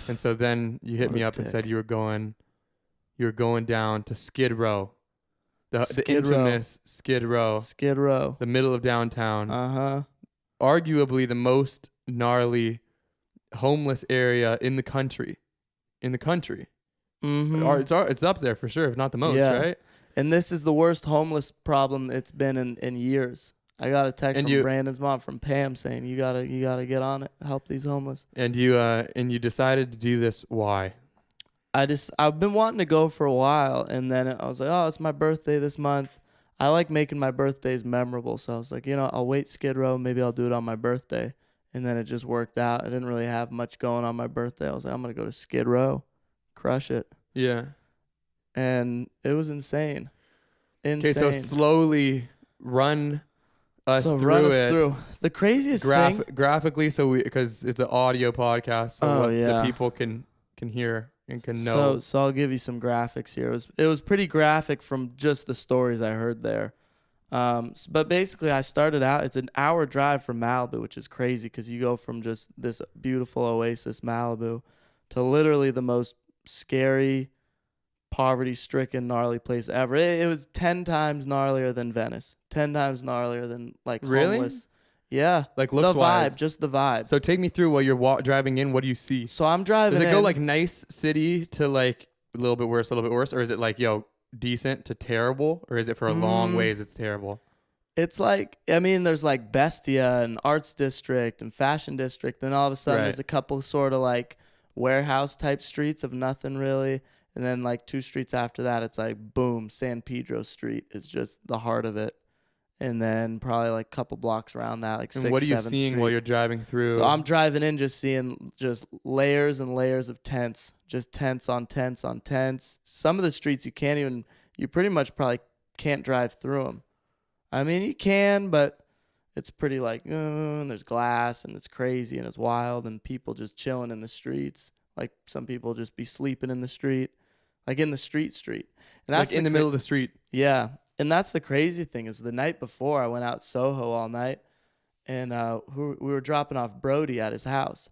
And so then you hit me up and said you were going down to Skid Row. The infamous Skid Row. Skid Row. The middle of downtown. Uh-huh. Arguably the most gnarly homeless area in the country. Mm-hmm. It's up there for sure, if not the most, right? And this is the worst homeless problem it's been in years. I got a text from Brandon's mom, from Pam, saying you gotta get on it, help these homeless. And you decided to do this. Why? I've been wanting to go for a while, and then I was like, oh, it's my birthday this month. I like making my birthdays memorable, so I was like, I'll wait Skid Row, maybe I'll do it on my birthday. And then it just worked out. I didn't really have much going on my birthday. I was like, I'm gonna go to Skid Row, crush it. Yeah. And it was insane. Okay, so slowly run us through it. The craziest thing graphically, because it's an audio podcast, so the people can hear and can know. So I'll give you some graphics here. It was pretty graphic from just the stories I heard there. But basically, I started out. It's an hour drive from Malibu, which is crazy because you go from just this beautiful oasis Malibu to literally the most scary, poverty-stricken, gnarly place ever. It was 10 times gnarlier than Venice. 10 times gnarlier than homeless. Really? Yeah. Like looks wise. Just the vibe. So take me through while you're driving in. What do you see? So I'm driving. Does it go like nice city to like a little bit worse, or is it like decent to terrible, or is it for a long ways it's terrible? It's like, there's like Bestia and Arts District and Fashion District, and all of a sudden there's a couple sort of like warehouse type streets of nothing really. And then like 2 streets after that, it's like, boom, San Pedro Street is just the heart of it. And then probably like a couple blocks around that, like 6th, 7th Street. And what are you seeing while you're driving through? So I'm driving in just seeing just layers and layers of tents, just tents on tents on tents. Some of the streets you pretty much probably can't drive through them. You can, but it's pretty like, and there's glass and it's crazy and it's wild and people just chilling in the streets. Like some people just be sleeping in the street. Like in the street. And that's like in the middle of the street. Yeah. And that's the crazy thing is the night before I went out Soho all night and we were dropping off Brody at his house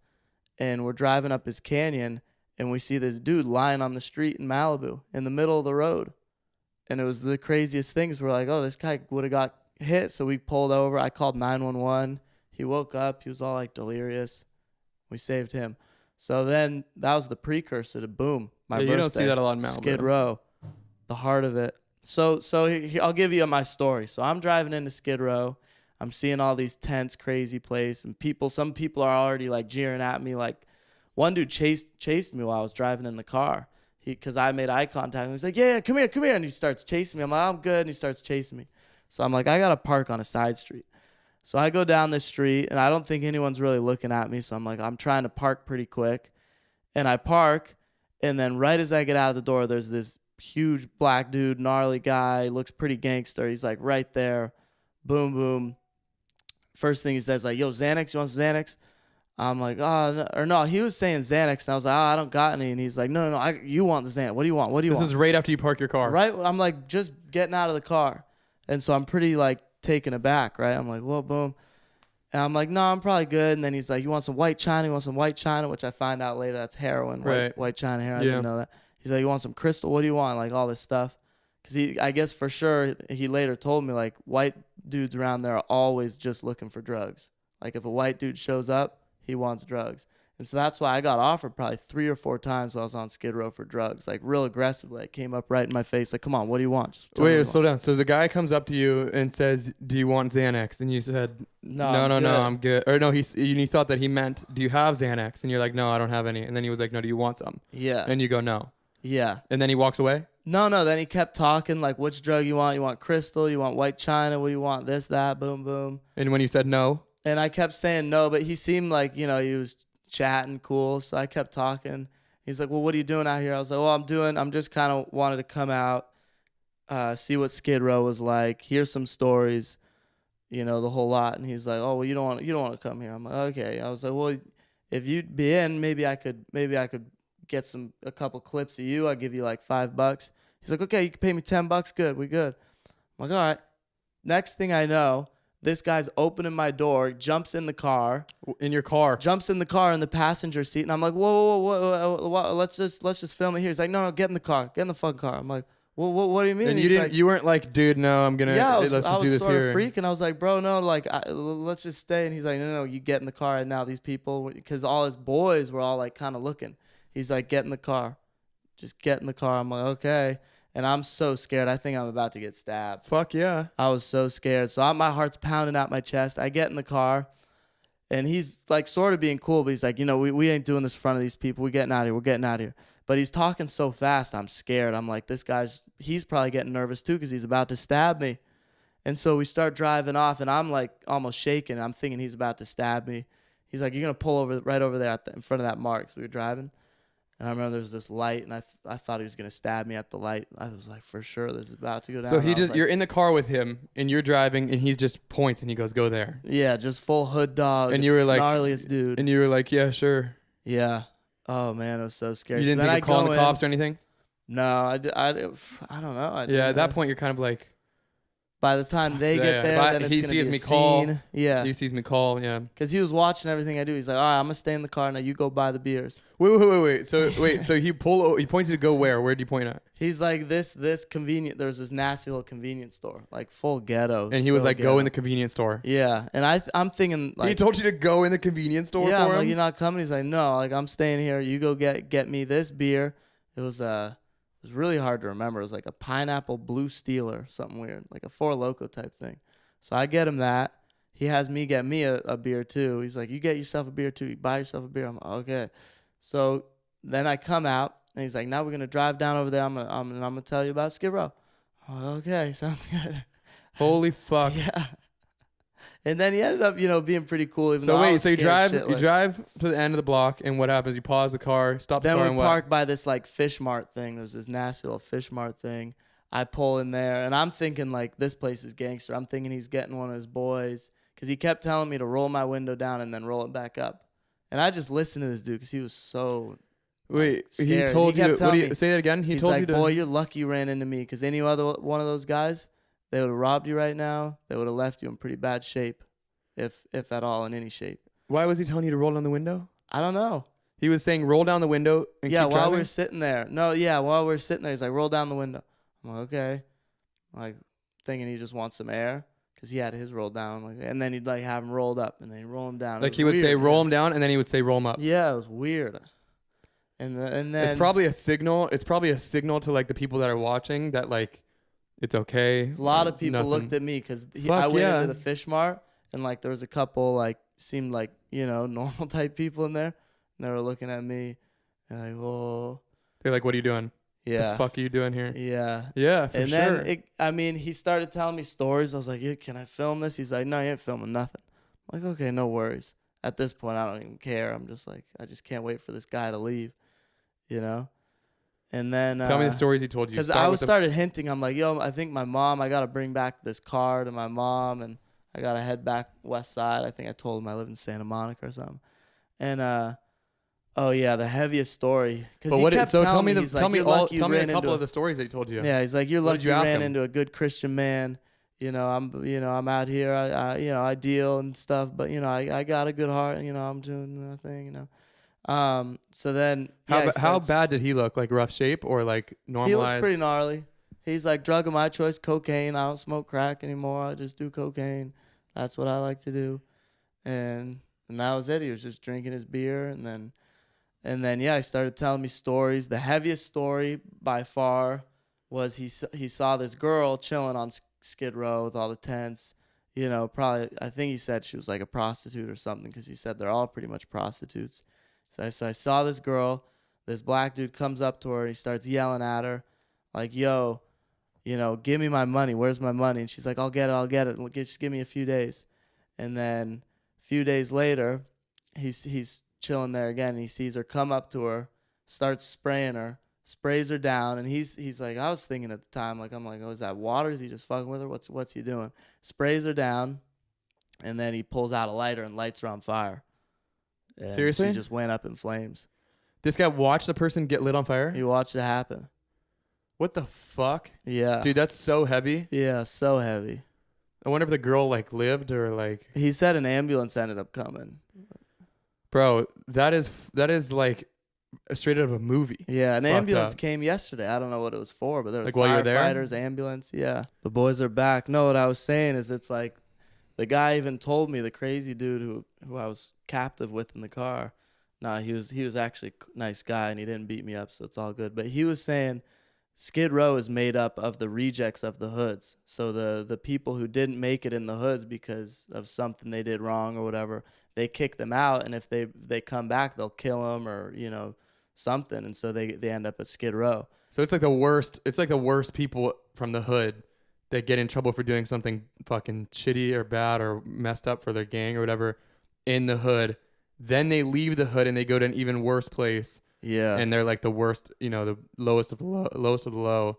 and we're driving up his canyon and we see this dude lying on the street in Malibu in the middle of the road. And it was the craziest things. We're like, oh, this guy would have got hit. So we pulled over. I called 911. He woke up. He was all like delirious. We saved him. So then that was the precursor to boom. My birthday. You don't see that a lot in Malibu. Skid Row, the heart of it. So I'll give you my story. So I'm driving into Skid Row. I'm seeing all these tents, crazy place, and some people are already like jeering at me. Like one dude chased me while I was driving in the car. Because I made eye contact. And he's like, yeah, come here. And he starts chasing me. I'm like, I'm good. And he starts chasing me. So I'm like, I got to park on a side street. So I go down this street, and I don't think anyone's really looking at me. So I'm like, I'm trying to park pretty quick. And I park, and then right as I get out of the door, there's this huge black dude, gnarly guy, looks pretty gangster. He's like right there. Boom, boom. First thing he says, like, yo, Xanax, you want some Xanax? I'm like, no, he was saying Xanax, and I was like, I don't got any. And he's like, no, you want the Xanax. What do you want? This is right after you park your car. Right? I'm like, just getting out of the car. And so I'm pretty, like, taken aback, right? I'm like, well, boom. And I'm like, no, I'm probably good. And then he's like, you want some white China? Which I find out later that's heroin, right? White China heroin. I didn't know that. He's like, you want some crystal? What do you want? Like, all this stuff. Because I guess for sure, he later told me, like, white dudes around there are always just looking for drugs. Like, if a white dude shows up, he wants drugs. And so that's why I got offered probably 3 or 4 times while I was on Skid Row for drugs, like real aggressively. It came up right in my face, like, come on, what do you want? Wait, slow down. So the guy comes up to you and says, do you want Xanax? And you said, no, I'm good. Or no, you thought that he meant, do you have Xanax? And you're like, no, I don't have any. And then he was like, no, do you want some? Yeah. And you go, no. Yeah. And then he walks away? No. Then he kept talking, like, which drug you want? You want crystal? You want white China? What do you want? This, that, boom, boom. And when you said no? And I kept saying no, but he seemed like, he was chatting cool. So I kept talking. He's like, well, what are you doing out here? I was like, well, I'm just kind of wanted to come out, see what Skid Row was like, hear some stories, the whole lot. And he's like, oh, well, you don't want to come here. I'm like, okay. I was like, well, if you'd be in, maybe I could get a couple clips of you. I'll give you like $5. He's like, okay, you can pay me $10. Good. We good. I'm like, all right. Next thing I know, This guy's opening my door, jumps in the car. In your car. Jumps in the car in the passenger seat, and I'm like, whoa, let's just film it here. He's like, no, get in the car. Get in the fucking car. I'm like, well, what do you mean? And He's you weren't like, dude, no, I'm going to, let's just do this here. I was sort of freaking. I was like, bro, no, like, let's just stay. And he's like, no, you get in the car right now. These people, because all his boys were all like kind of looking. He's like, get in the car. Just get in the car. I'm like, okay. And I'm so scared. I think I'm about to get stabbed. Fuck yeah. I was so scared. So my heart's pounding out my chest. I get in the car, and he's like sort of being cool, but he's like, we ain't doing this in front of these people. We're getting out of here. We're getting out of here. But he's talking so fast, I'm scared. I'm like, he's probably getting nervous too because he's about to stab me. And so we start driving off, and I'm like almost shaking. I'm thinking he's about to stab me. He's like, you're going to pull right over there in front of that mark. So we were driving. And I remember there was this light, and I thought he was going to stab me at the light. I was like, for sure, this is about to go down. So you're in the car with him, and you're driving, and he just points, and he goes, go there. Yeah, just full hood dog. And you were like, gnarliest dude. And you were like, yeah, sure. Yeah. Oh, man, it was so scary. You didn't think of calling the cops or anything? No, I don't know. At that point, you're kind of like. By the time they get there, then it's going to be a scene. Yeah. He sees me call, yeah. Because he was watching everything I do. He's like, all right, I'm going to stay in the car. Now you go buy the beers. Wait. So he points you to go where? Where did he point at? He's like, this convenient. There's this nasty little convenience store, like full ghetto. And he was like, go in the convenience store. Yeah. And I'm thinking like. He told you to go in the convenience store yeah, for him? like, you're not coming? He's like, no, like I'm staying here. You go get me this beer. It was really hard to remember. It was like a pineapple blue stealer, something weird, like a Four Loko type thing. So I get him that. He has me get me a beer too. He's like, you get yourself a beer too. You buy yourself a beer. I'm like, okay. So then I come out, and he's like, now we're gonna drive down over there. I'm gonna tell you about Skid Row. I'm like, okay, sounds good. Holy fuck. Yeah. And then he ended up, being pretty cool. Even so wait, so you drive to the end of the block, and what happens? You pause the car, stop the car, and what? Then we park by this like Fish Mart thing. There's this nasty little Fish Mart thing. I pull in there, and I'm thinking like this place is gangster. I'm thinking he's getting one of his boys because he kept telling me to roll my window down and then roll it back up. And I just listened to this dude because he was so. Wait, scared. He told you. Say that again. He's like, boy, you're lucky you ran into me because any other one of those guys, they would have robbed you right now. They would have left you in pretty bad shape. If at all, in any shape. Why was he telling you to roll down the window? I don't know. He was saying roll down the window and keep driving? While we were sitting there. No, yeah, while we were sitting there, he's like, roll down the window. I'm like, okay. Like, thinking he just wants some air because he had his roll down. Like, and then he'd like have him rolled up and then he'd roll him down. Like he would say roll him down and then he would say roll him up. Yeah, it was weird. And then it's probably a signal. It's probably a signal to like the people that are watching that like it's okay. A lot of people looked at me because I went into the Fish Mart. And, like, there was a couple, like, seemed like, normal type people in there. And they were looking at me. And like, whoa. They're like, what are you doing? Yeah. What the fuck are you doing here? Yeah. Yeah, for sure. And then, he started telling me stories. I was like, yeah, can I film this? He's like, no, you ain't filming nothing. I'm like, okay, no worries. At this point, I don't even care. I'm just like, I just can't wait for this guy to leave, And then tell me the stories he told you. Because I started hinting. I'm like, yo, I think my mom, I got to bring back this car to my mom. And I got to head back west side. I think I told him I live in Santa Monica or something. And, the heaviest story. But what so tell me a couple of the stories that he told you. Yeah, he's like, you're lucky you ran into a good Christian man. I'm out here, I deal and stuff, but, I got a good heart, I'm doing the thing, So then, how bad did he look? Like rough shape or like normalized? He looked pretty gnarly. He's like, drug of my choice, cocaine. I don't smoke crack anymore. I just do cocaine. That's what I like to do. And that was it. He was just drinking his beer. And then, he started telling me stories. The heaviest story by far was he saw this girl chilling on Skid Row with all the tents. Probably, I think he said she was like a prostitute or something because he said they're all pretty much prostitutes. So I saw this girl. This black dude comes up to her and he starts yelling at her like, yo, give me my money. Where's my money? And she's like, I'll get it. Just give me a few days. And then a few days later, he's chilling there again. And he sees her come up to her, starts spraying her, sprays her down. And he's like, I was thinking at the time, I'm like, oh, is that water? Is he just fucking with her? What's he doing? Sprays her down. And then he pulls out a lighter and lights her on fire. And seriously? She just went up in flames. This guy watched the person get lit on fire? He watched it happen. What the fuck? Yeah. Dude, that's so heavy. Yeah, so heavy. I wonder if the girl like lived or like. He said an ambulance ended up coming. Bro, that is like straight out of a movie. Yeah, an Fucked ambulance up. came yesterday. I don't know what it was for, but there was Like while you were there? firefighters, ambulance. Yeah, the boys are back. No, what I was saying is it's like the guy even told me, the crazy dude who I was captive with in the car. Nah, he was actually a nice guy and he didn't beat me up, so it's all good. But he was saying Skid Row is made up of the rejects of the hoods. So the people who didn't make it in the hoods because of something they did wrong or whatever, they kick them out, and if they come back, they'll kill them or something, and so they end up at Skid Row. So it's like the worst. It's like the worst people from the hood that get in trouble for doing something fucking shitty or bad or messed up for their gang or whatever in the hood. Then they leave the hood and they go to an even worse place. Yeah. And they're like the worst, the lowest of the low,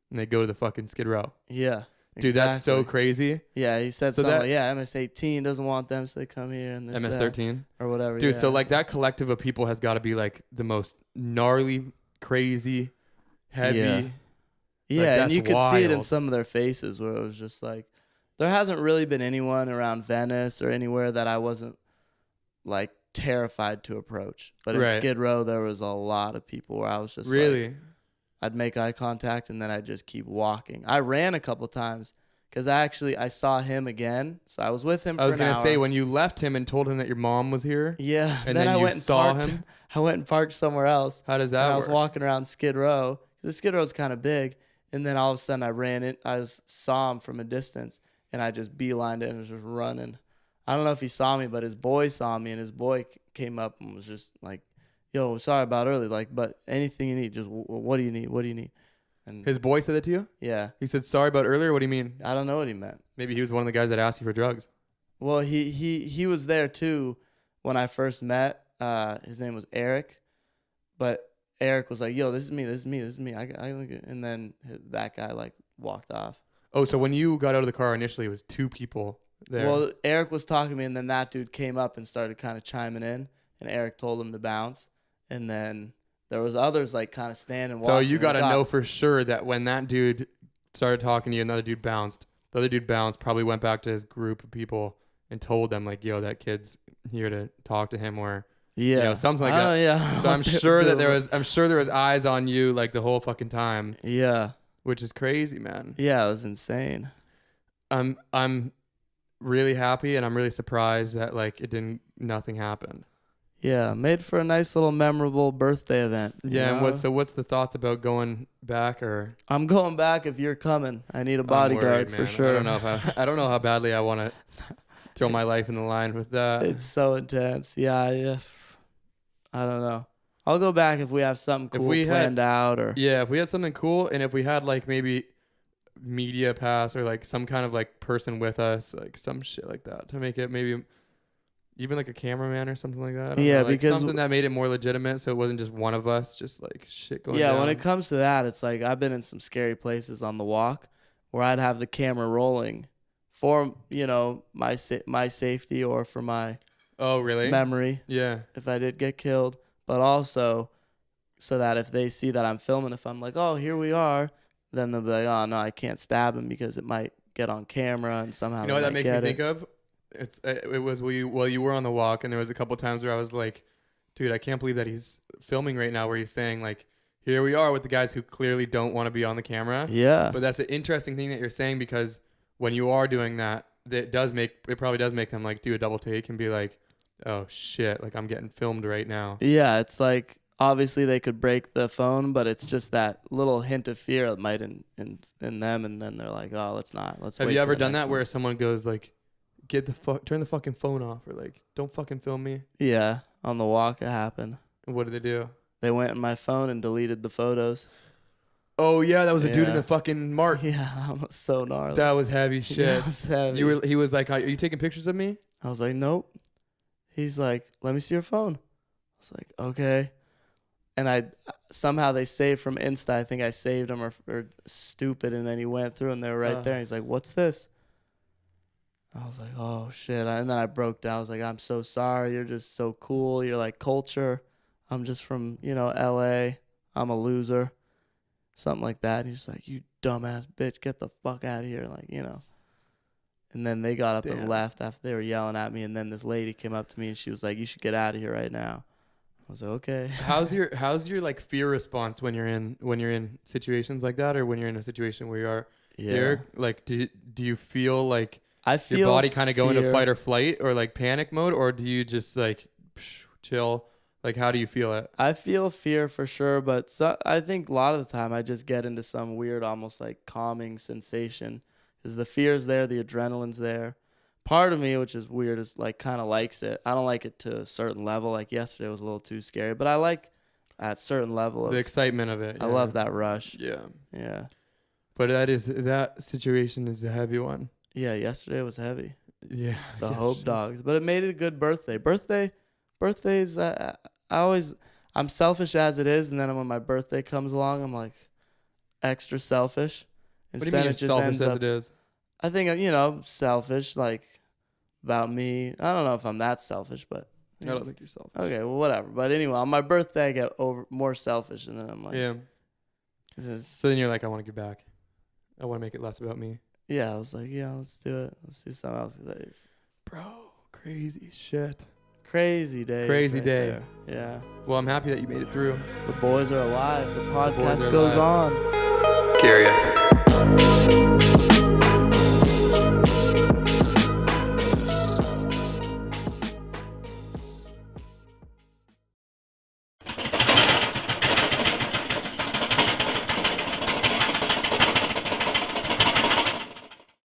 and they go to the fucking Skid Row. Yeah. Dude, that's so crazy. Yeah, he said so something like, yeah, MS-18 doesn't want them, so they come here and this, MS-13 or whatever. Dude, yeah. so like that collective of people has got to be like the most gnarly, crazy, heavy. Yeah, like, and you could wild. see it in some of their faces where it was just like, there hasn't really been anyone around Venice or anywhere that I wasn't like terrified to approach. But in Skid Row, there was a lot of people where I was just really. I'd make eye contact and then I'd just keep walking. I ran a couple times because I saw him again. So I was with him for an hour. I was going to say, when you left him and told him that your mom was here. Yeah. And then I went and saw parked, him. I went and parked somewhere else. How does that work? I was walking around Skid Row. The Skid Row's kind of big. And then all of a sudden I ran it. Saw him from a distance and I just beelined it and was just running. I don't know if he saw me, but his boy saw me and his boy came up and was just like, yo, sorry about early, like, but anything you need, just what do you need? What do you need? And his boy said that to you? Yeah. He said sorry about earlier. What do you mean? I don't know what he meant. Maybe he was one of the guys that asked you for drugs. Well, he was there too when I first met. His name was Eric, but Eric was like, yo, this is me. And then that guy like walked off. Oh, so when you got out of the car initially, it was two people there. Well, Eric was talking to me, and then that dude came up and started kind of chiming in, and Eric told him to bounce. And then there was others like kind of standing watching. So you got to know for sure that when that dude started talking to you, another dude bounced. The other dude bounced, probably went back to his group of people and told them like, yo, that kid's here to talk to him, or something like that. Yeah. So I'm sure that there was eyes on you like the whole fucking time. Yeah. Which is crazy, man. Yeah, it was insane. I'm really happy and I'm really surprised that like nothing happened. Yeah, made for a nice little memorable birthday event. Yeah, and what's the thoughts about going back? Or I'm going back if you're coming. I need a bodyguard for sure. I don't know how badly I want to throw my life in the line with that. It's so intense. Yeah. I don't know. I'll go back if we have something cool planned out, or if we had something cool, and if we had like maybe media pass or like some kind of like person with us, like some shit like that to make it maybe. Even like a cameraman or something like that. Yeah, like because something that made it more legitimate, so it wasn't just one of us, just like shit going. Yeah, down. when it comes to that, it's like I've been in some scary places on the walk where I'd have the camera rolling for my safety or for my memory. Yeah, if I did get killed, but also so that if they see that I'm filming, if I'm like, oh, here we are, then they'll be like, oh no, I can't stab him because it might get on camera and somehow. You know what that makes me think of? It was while you were on the walk, and there was a couple times where I was like, dude, I can't believe that he's filming right now, where he's saying like, here we are with the guys who clearly don't want to be on the camera. Yeah. But that's an interesting thing that you're saying, because when you are doing that, it probably does make them like do a double take and be like, oh shit, like I'm getting filmed right now. Yeah, it's like obviously they could break the phone, but it's just that little hint of fear that might in them, and then they're like, oh, let's not. Have you ever done that where someone goes like, turn the fucking phone off, or like, don't fucking film me? Yeah, on the walk it happened. And what did they do? They went in my phone and deleted the photos. Oh yeah, that was a dude in the fucking mart. Yeah, that was so gnarly. That was heavy shit. That was heavy. He was like, are you taking pictures of me? I was like, nope. He's like, let me see your phone. I was like, okay. And somehow they saved from Insta. I think I saved him or stupid, and then he went through and they were right there. And he's like, what's this? I was like, oh shit. And then I broke down. I was like, I'm so sorry. You're just so cool. You're like culture. I'm just from, LA. I'm a loser. Something like that. And he's like, you dumbass bitch, get the fuck out of here. Like, And then they got up Damn. and left after they were yelling at me. And then this lady came up to me and she was like, "You should get out of here right now." I was like, "Okay." How's your like fear response when you're in situations like that, or when you're in a situation where you are there? Like, do you feel like I feel your body kind of go into fear. fight or flight or like panic mode, or do you just like chill? Like, how do you feel it? I feel fear for sure, but I think a lot of the time I just get into some weird, almost like calming sensation. Because the fear's there, the adrenaline's there. Part of me, which is weird, is like kind of likes it. I don't like it to a certain level. Like yesterday was a little too scary, but I like at certain level of The excitement of it. I love that rush. Yeah. Yeah. But that situation is a heavy one. Yeah, yesterday was heavy. Yeah. The Hope Dogs. But it made it a good birthday. Birthdays, I'm selfish as it is, and then when my birthday comes along, I'm like extra selfish. What do you mean it it's just selfish ends as up, it is? I think, selfish, like about me. I don't know if I'm that selfish, but I don't think you're selfish. okay, well, whatever. But anyway, on my birthday, I get more selfish, and then I'm like, Yeah. So then you're like, I want to get back. I want to make it less about me. Yeah, I was like, yeah, let's do it. Let's do something else. Bro, crazy shit. Crazy day. Crazy day. There. Yeah. Well, I'm happy that you made it through. The boys are alive. The boys podcast are goes alive. on. Curious.